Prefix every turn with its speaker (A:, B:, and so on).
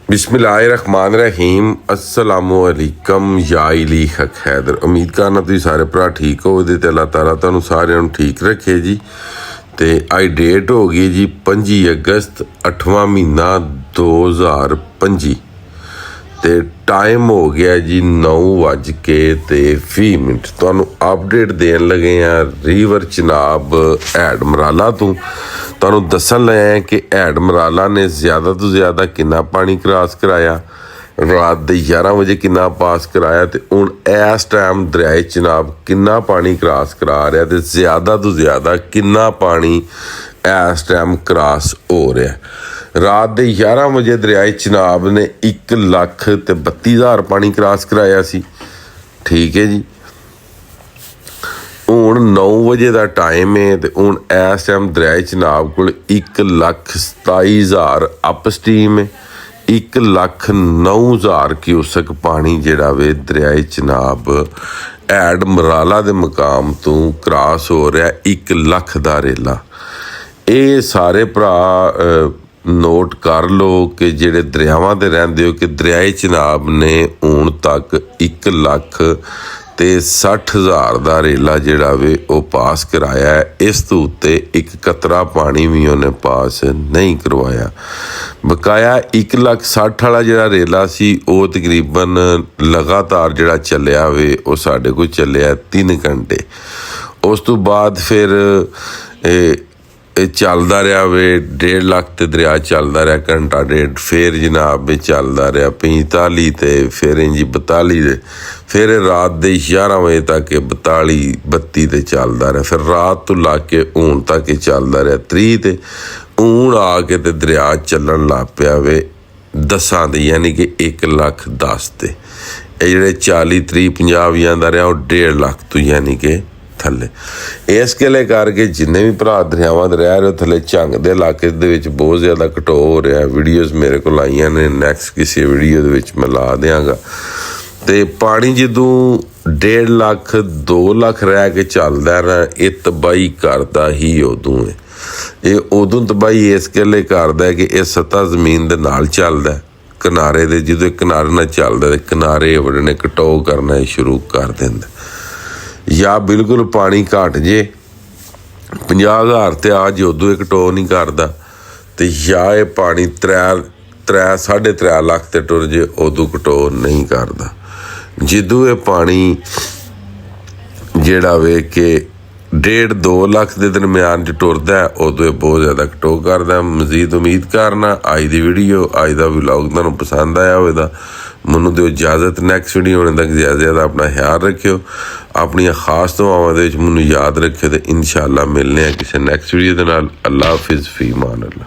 A: बिस्मिल्लाहिर्रहमानिर्रहीम अस्सलामुअलैकुम या इली हक हैदर। उम्मीद करना तुसीं सारे भरा ठीक हो ते अल्लाह ताला तुहानूं सारिਆਂ ਨੂੰ ठीक रखे जी। तो अज डेट हो गई जी 25 अगस्त 8वां महीना 2025 तो टाइम हो गया जी 9:20। तुहानूं अपडेट देन लगे हैं रिवर चनाब हैड मराला तो तुहानूं दस्सन लगे हैं कि हैड मराला ने ज़्यादा तो ज़्यादा कितना पानी क्रॉस कराया, रात के 11 बजे कितना पास कराया, तो हुण इस टाइम दरियाए चनाब कितना पानी क्रॉस करा रहा, तो ज़्यादा तो ज़्यादा कितना पानी इस टाइम क्रॉस हो रहा। रात के 11 बजे दरियाए चनाब ने 1,32,000 पानी क्रॉस कराया सी। ठीक है जी। हुण 9 बजे का टाइम है तो हुण इस टाइम दरियाए चनाब को 1,27,000 अप स्टीम है। 1,09,000 क्यूसक पानी जिहड़ा वे दरियाए चनाब हैड मराला के मुकाम तो क्रॉस हो रहा 1 लाख का रेला। ये सारे भरा नोट कर लो कि जिहड़े दरियावां ते रहिंदे हो कि दरियाए चनाब ने हुण तक 1,60,000 का रेला जिहड़ा वे वो पास कराया है। इस तो उत्ते एक कतरा पानी भी उन्हें पास नहीं करवाया। बकाया 1,60,000 वाला जिहड़ा रेला सी वो तकरीबन लगातार जिहड़ा चलिया वे वो साडे कोल चलिया 3 घंटे। उस तो बाद फिर चलदा रहा वे 1.5 लाख ते दरिया चलदा रहा घंटा डेढ़, फिर जनाब चलदा रहा 45 ते फिर इंजी 42 ते फिर रात के 11 बजे तक 42-32 ते चलदा रहा। फिर रात तो ला के हूण तक चलदा रहा 30 ते हूण आके ते दरिया चलन लग पिया वे 10 ते यानी कि 1,10,000 ते। ये जिहड़े 40 30 50 भी आंदा रहा वो 1.5 लाख तो यानी कि थले। इस गल्ले करके जिन्ने भी भरा दरियावां ते रह रहे थले झंग के इलाके बहुत ज़्यादा घटो हो रहा। वीडियोज़ मेरे को आईयां ने, नैक्सट किसी वीडियो मैं ला देंगा। तो पानी जदों 1.5 लाख 2 लाख रह के चलदा ना ये तबाही करता ही उदों है। ये उदों तबाही इस गल्ले करदा है कि यह सतह जमीन दे नाल चलदा किनारे दे, जो किनारे नाल चलदा तो किनारे वड़ने कटो करना शुरू कर देंदा। या बिल्कुल पानी घट जे 50,000 ते आज उदों एक टो नहीं करता, तो या ये पानी 3.5-3.5 लाख ते टुर जे उदों कटो नहीं करता। जिदों ये पानी जिहड़ा वे कि 1.5-2 लाख के दरम्यान च टुरदा है उदों ये बहुत ज़्यादा कटो करदा। मजीद उम्मीद करना अज दी वीडियो अज दा व्लॉग तुहानूं पसंद आया होवेगा। मैनूं दिओ इजाजत, नैक्सट वीडियो होने तक ज़्यादा ज़्यादा अपना ख्याल रखियो, अपनी खास दुआवां दे विच मैनूं याद रखियो। तो इंशाअल्लाह मिलने हैं किसी नैक्सट वीडियो दे नाल। अल्लाह हाफिज़, फी अमान अल्लाह।